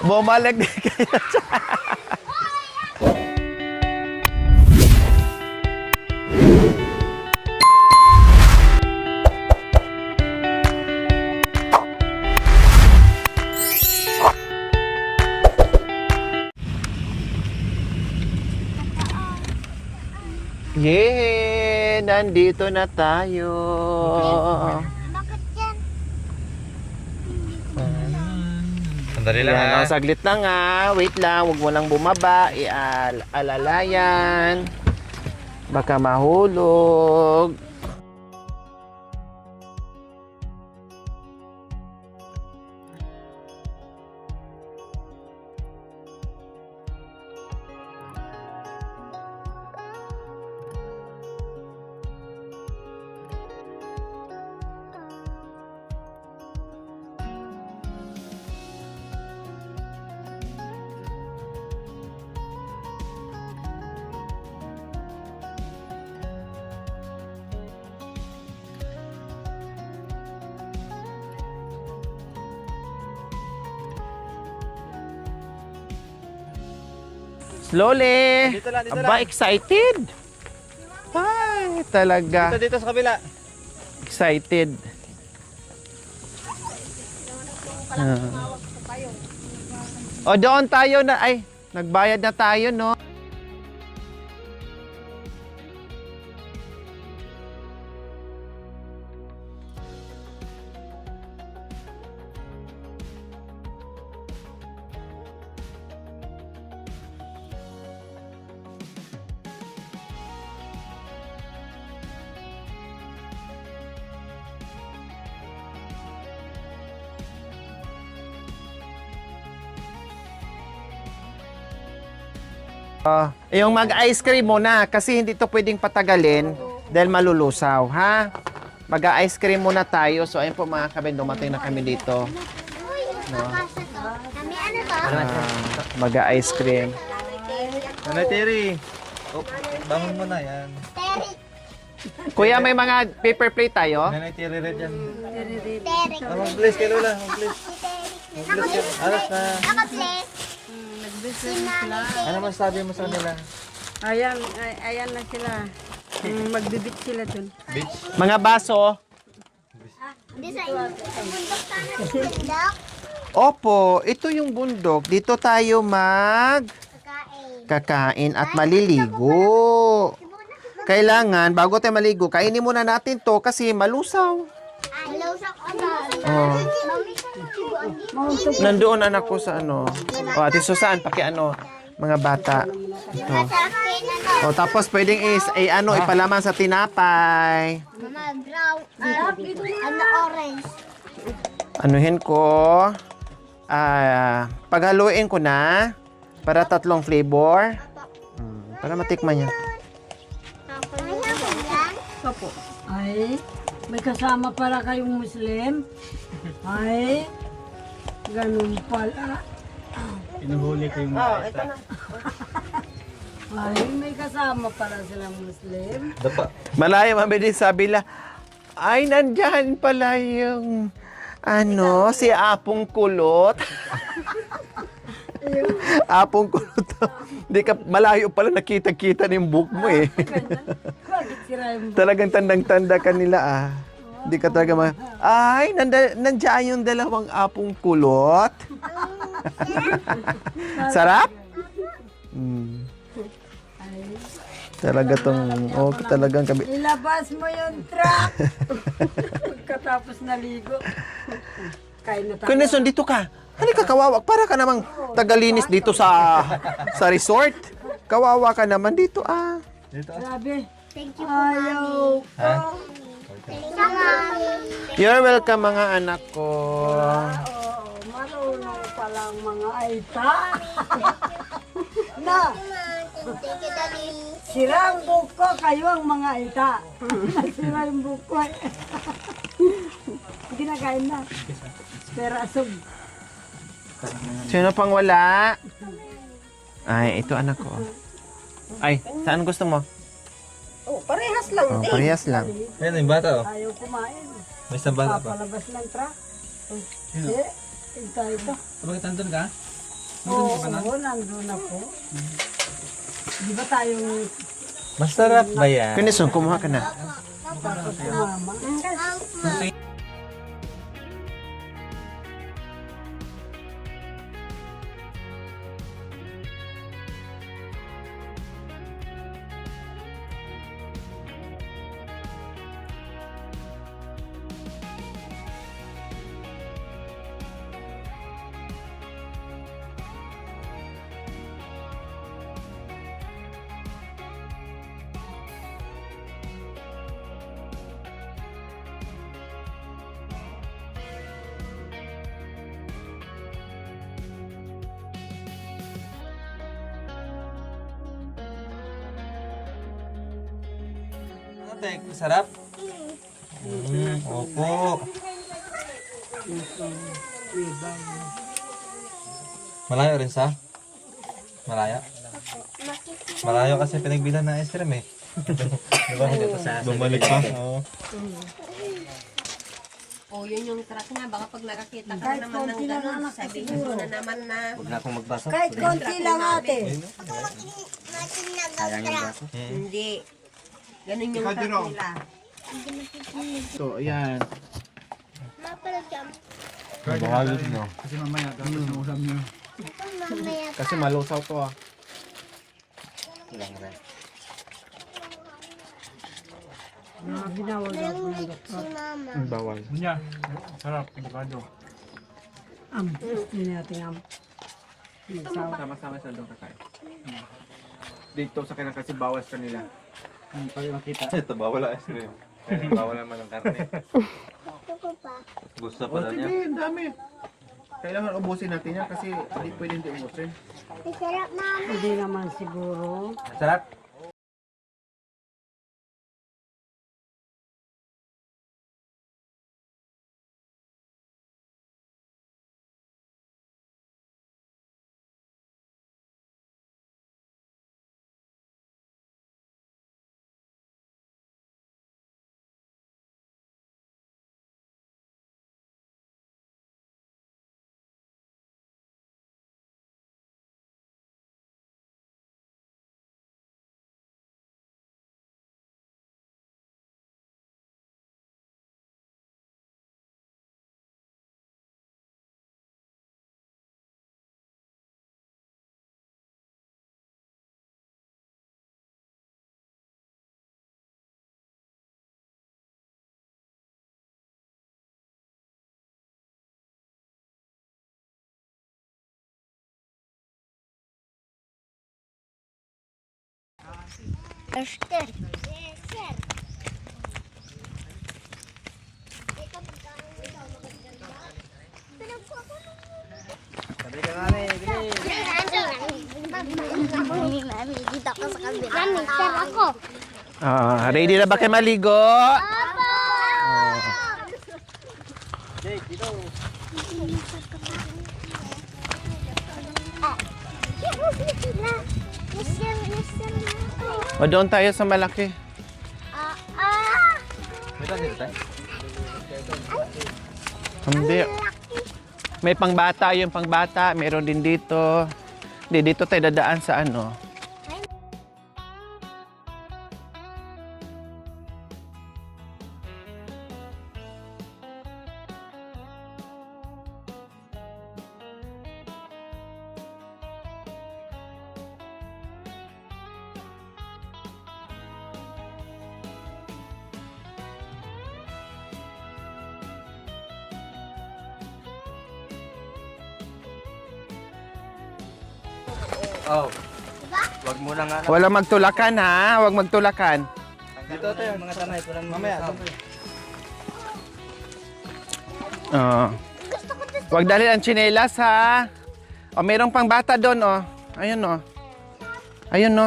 Bumalik din kayo siya. Yay! Nandito na tayo. Bakit yan? Sandali lang Yan, ha. saglit lang ha. Wait lang, huwag mo lang bumaba. Alalayan. Baka mahulog. Slowly. Dito lang, dito Aba, lang. excited. Ay, talaga. Dito sa kabila. Excited. O, doon tayo na. Ay, nagbayad na tayo, no? Yung mag-ice cream muna kasi hindi to pwedeng patagalin dahil malulusaw, ha? Mag-ice cream muna tayo. So, ayun po mga kabin, dumating na kami dito. Uy, nakasa to. Kami ano to? Mag-ice cream. Nanay Terry. Oh, bangon mo na yan. Terik. Kuya, may mga paper plate tayo? Nanay Terry red yan. Terik. Mag-bless kay Lola. Mag-bless. Si Terik. Mag-bless yan. Alas na. Naka-bless. Ano masabi mo sa kanila? Ayan na sila. Magbibit sila dun. Beach. Mga baso. Hindi sa bundok sana sa bundok. Opo, ito yung bundok. Dito tayo Kakain. kakain at maliligo. Kailangan, bago tayo maligo, kainin muna natin to kasi malusaw. Hello sa Oh. Nandoon anak ko sa ano. O, Ate Susan, mga bata. Ito. O, tapos pwedeng ipalaman sa tinapay. Mama, brown. Ano, orange. Anuhin ko. Paghaluin ko na para 3 flavor. Para matikman niya. Opo. Ay, may kasama pala kayong Muslim. Ay, ganun pala. Inuhuli ko yung mga ita. Ay, may kasama pala silang Muslim. Dapa. Malaya mabili sabi la, ay nandyan pala yung si Apong Kulot. Apong Kulot. Hindi ka malayo pala nakita-kita ng book mo eh. Bakit sira yung Talagang tandang-tanda ka nila ah. Hindi ka talaga ay, nandiyan yung 2 apong kulot. Sarap? Talaga talagang ilabas mo yung truck? Pagkatapos naligo. Kain na tayo. Kuneson, dito ka. Halika, kawawa. Para ka namang tagalinis dito sa resort. Kawawa ka naman dito ah. Dito. Sabi, Thank you, ayaw Ha? You're welcome mga anak ko. marunong palang mga aita. Na, Thank you, Daddy. sirang buko kayo ang mga aita. Sira yung buko eh. Kinakain na. Pero asog. Sino pang wala? Ay, ito anak ko. Ay, saan gusto mo? Oh, parehas lang. Oh, parehas lang. Ayan yung bata oh. Ayaw kumain. May sambal pa. Papalabas ng truck. Ito. Bakit nandun ka? Oo, nandun ako. Di ba tayong Masarap ba yan? Kinison, kumuha ka na. tapos mama? Tek, masarap? Opo. Malayo rin sa? Malayo? Malayo kasi pinagbilan ng ice cream eh. Diba? Bumalik pa. Oo. O, yun yung truck na. Baka pag nakakita ka Kahit naman ng konti lang gano'n, anak sabihin siguro. mo na naman na Huwag na akong magbasa. Kahit konti lang ate. Sayang yung baso. hindi. Ganun yung truck nila. So, ayan. Mapalagyan. Mabahagot no. Mamaya. Kasi malusaw to ah. Lang rin. Binawag ako ng doktor. Si mama. Bawal. Hindi natin Sama-sama sa doon kakain. Dito sa kanila kasi bawas kanila. Ito, bawal ang ice cream. Kaya bawal naman ang karne. Gusto ko pa. Gusto pa daw niya. Sige, dami. Kailangan ubusin natin yan kasi hindi pwede hindi ubusin. Masarap mama. Hindi naman siguro. Masarap? Esther. Mami, dito ako sa kabila. Mami, sir ako. Ready na ba kayo maligo? Papa! O doon tayo sa malaki. May dito tayo? Hindi. May pangbata, yung pangbata. Meron din dito. Hindi, dito tayo dadaan sa ano. Oh. Wag mo na nga. Walang magtulakan ha. Huwag magtulakan. Dito tayo. Mga tanay. Mamaya. Oo. Huwag dalhin ang tsinelas ha. O, mayroong pang bata doon o. Ayun o. Ayun o.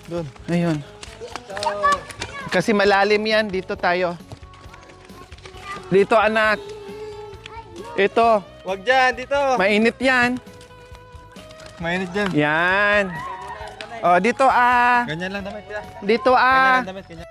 Doon. Ayun. Kasi malalim yan. Dito tayo. Dito anak. Ito. Wag dyan. Dito. Mainit yan. Mainit dyan. Yan. O, dito ah. Ganyan lang damit. Dito Ganyan ah. lang damit. Ganyan.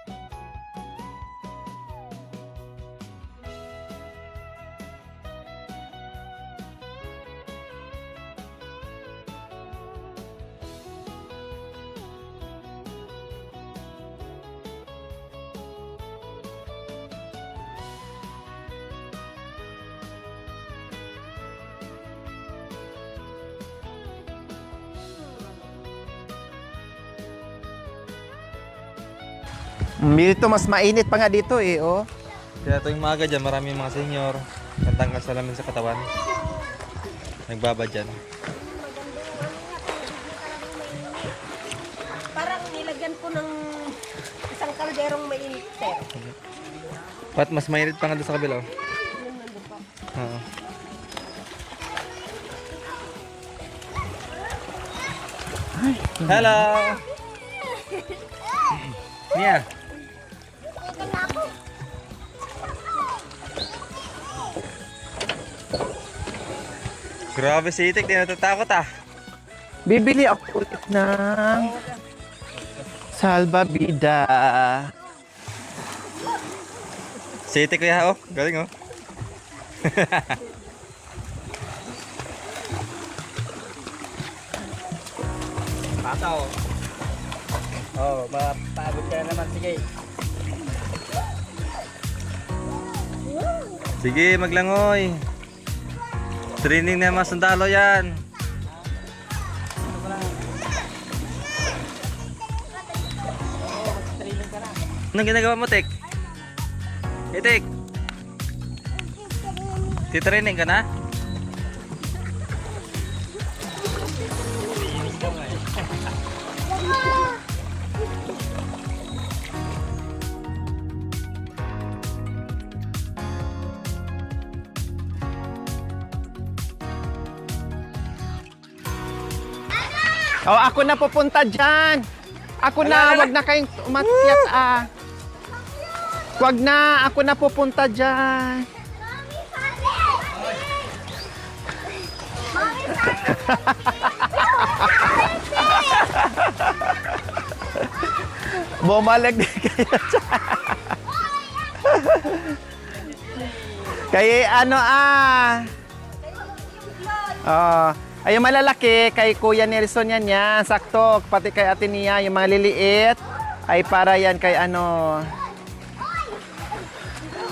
Dito mas mainit pa nga dito eh, oh. Kaya tuwing maaga dyan, maraming mga senior. Kantang salamin sa katawan. Nagbaba dyan. Parang nilagyan ko ng isang kalderong mainit, sir. Pat mas mainit pa nga doon sa kabila. Oh. Oo. Hello! Mia! Grabe si Itik, di natatakot ah. Bibili ako ulit ng salbabida. Si Itik kuya oh, galing oh. Pataw. Oh, mapagod ka na naman. Sige. Sige, maglangoy. Training na mga sundalo yan. Anong ginagawa mo, Tek? Tek? Titraining ka na? Oh, ako na pupunta dyan. Ako na, wag na kayong umakyat ah. Wag na, ako na pupunta dyan. Bumalik din kayo dyan. Kaya ano ay yung malalaki kay Kuya Nelson yan, sakto. Pati kay Ate Nia, yung mga liliit ay para yan kay ano.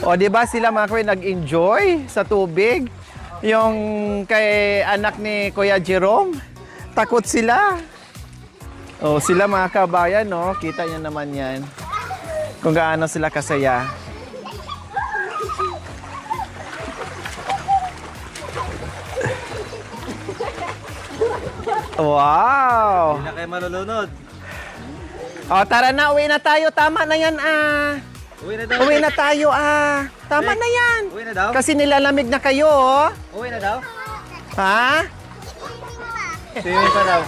O di ba sila mga kuya nag-enjoy sa tubig? Yung kay anak ni Kuya Jerome, takot sila. O sila mga kabayan, no? Kita niyo naman yan. Kung gaano sila kasaya. Wow! Hindi na kayo malulunod. O tara na, uwi na tayo. Tama na yan Uwi na daw. Uwi na tayo Tama na yan. Uwi na daw. Kasi nilalamig na kayo, oh. Uwi na daw. Ha? Swimming pa daw.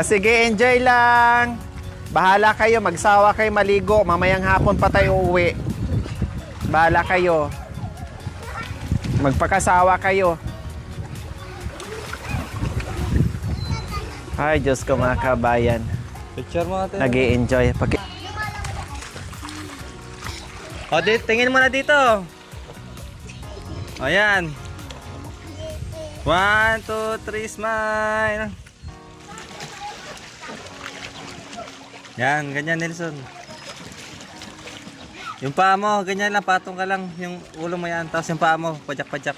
Sige, enjoy lang. Bahala kayo, magsawa kayo maligo. Mamayang hapon pa tayo uwi. Bahala kayo. Magpakasawa kayo. Ay, Diyos ko mga kabayan. Picture mo natin. Nag-i-enjoy. O, tingin mo na dito. O, yan. 1, 2, 3, smile. Yan, ganyan Nelson. Yung paa mo, ganyan lang, patong ka lang. Yung ulo mo yan, tapos yung paa mo, padyak-padyak.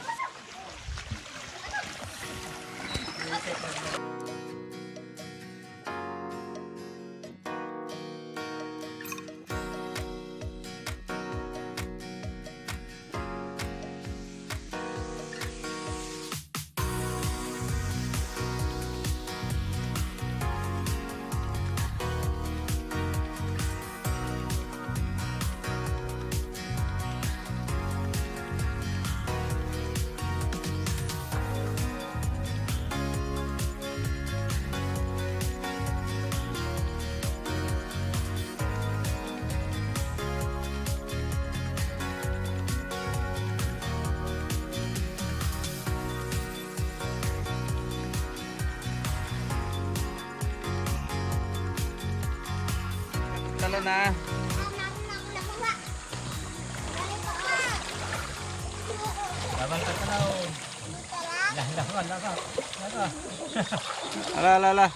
Talo na. Laban ka na. Ala, ala, ala.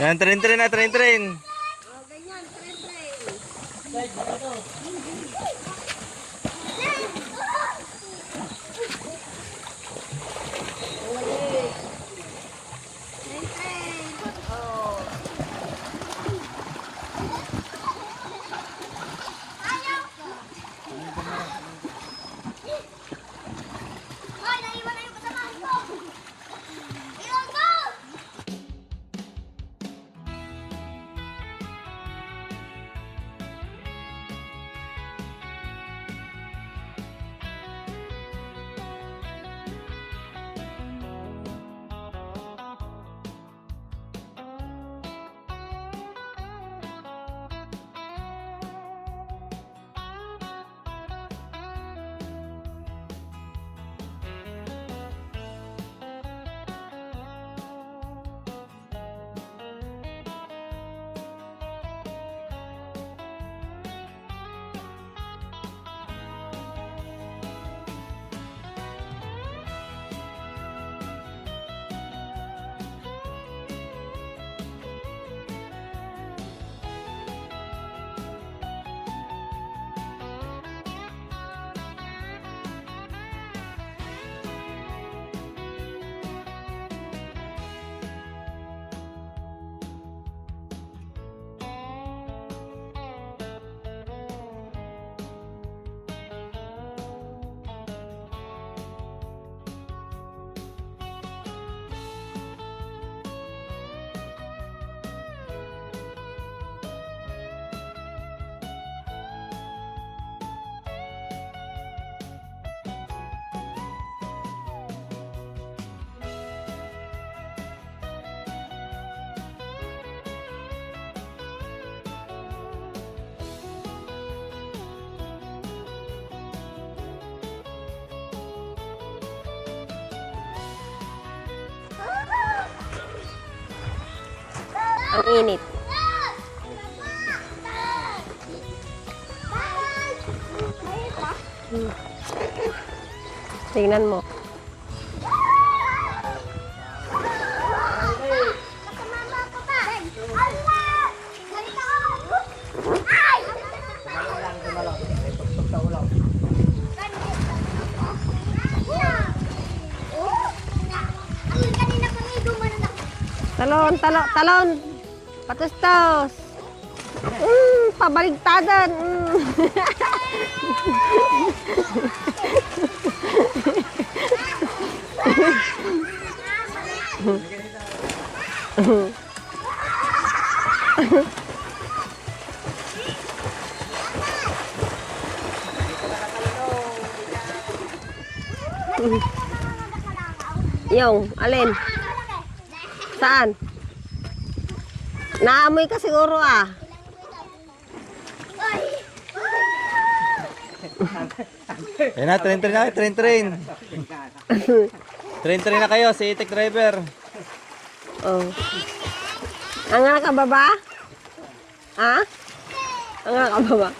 Yan, train na, train. Hoy, naiwan na yung kasamahan ko! Iwan mo! Ang init. Tingnan mo. Nakamama ko ba? Allah! Ganito ako! Ay! Tumalong. May tuktok sa ulo. Kanina kami gumano na. Talon. Patustos. Pabaligtadan. Yung, alin? Saan? Naamoy ka siguro ah. Yan na, train na, train. Train na kayo, si Itek driver. Oh. Ang nga ka baba? Ha? Ang nga ka baba?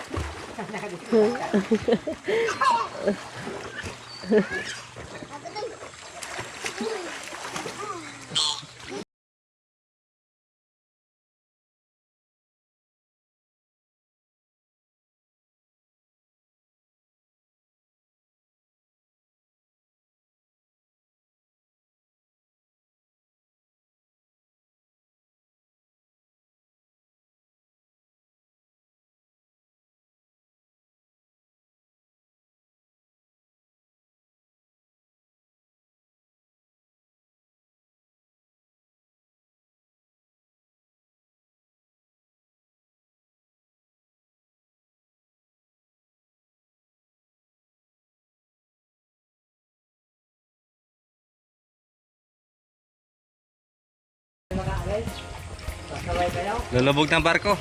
Lulubog ng barko.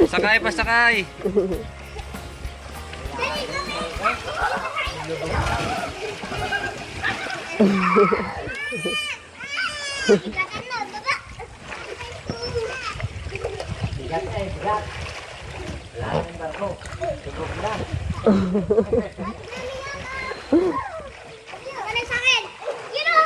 Sakay pa, sakay. Bigat eh, bigat. Wala ng barko. Tugog na. Balik sa akin! Yun o!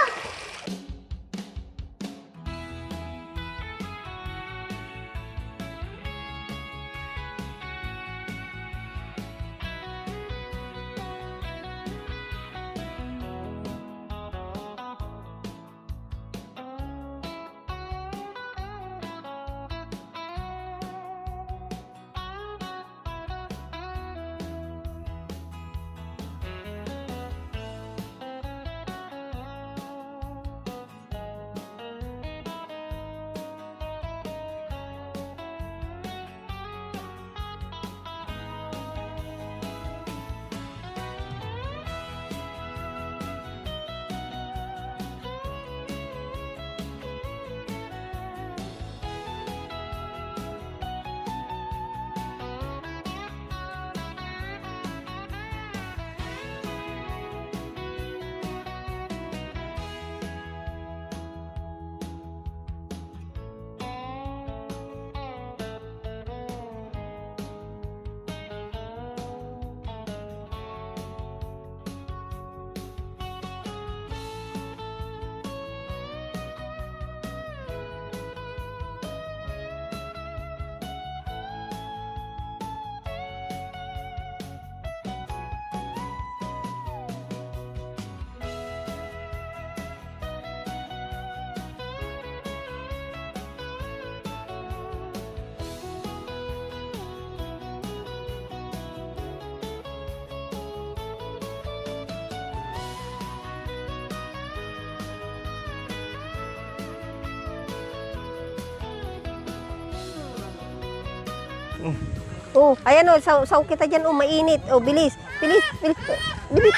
Oh, ayan o, saw kita dyan, oh, mainit. Oh, bilis, bilis, bilis, bilis, bilis,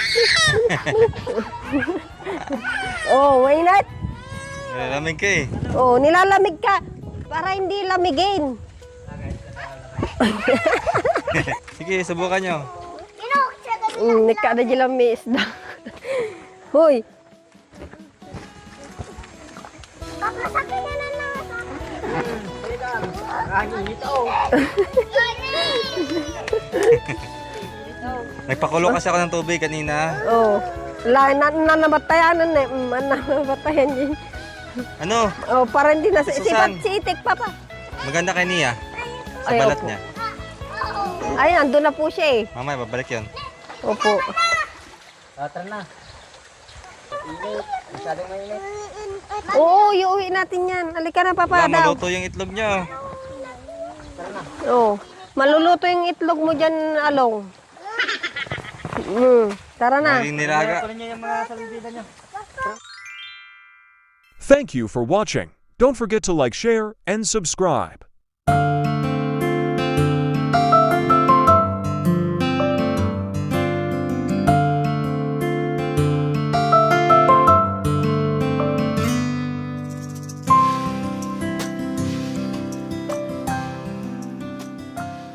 bilis. Oh, mainit. Lamig ka eh. Oh, nilalamig ka. Para hindi lamigin. Sige, subukan nyo. Nika na dyan may isda. Hoy. Papasakin na na. Nagpakulo kasi ako ng tubig kanina. Oh. Nanamatayanan eh. Nanamatayan din. Ano? Oh, para hindi na Susan. si Itik, Papa. Maganda kay Nia. Sa Ay, balat opo. niya. Ay, nandun na po siya eh. Mamaya, babalik yun. Opo. Tara na. Init. Masyadong mainit. Oo, iuwi natin yan. Halika na, Papa Wala, daw. maluto yung itlog niya. Oo. Maluluto yung itlog mo dyan, Along. Tara na. Maging nilaga. Kunin niyo yung mga salubida niyo. Thank you for watching. Don't forget to like, share, and subscribe.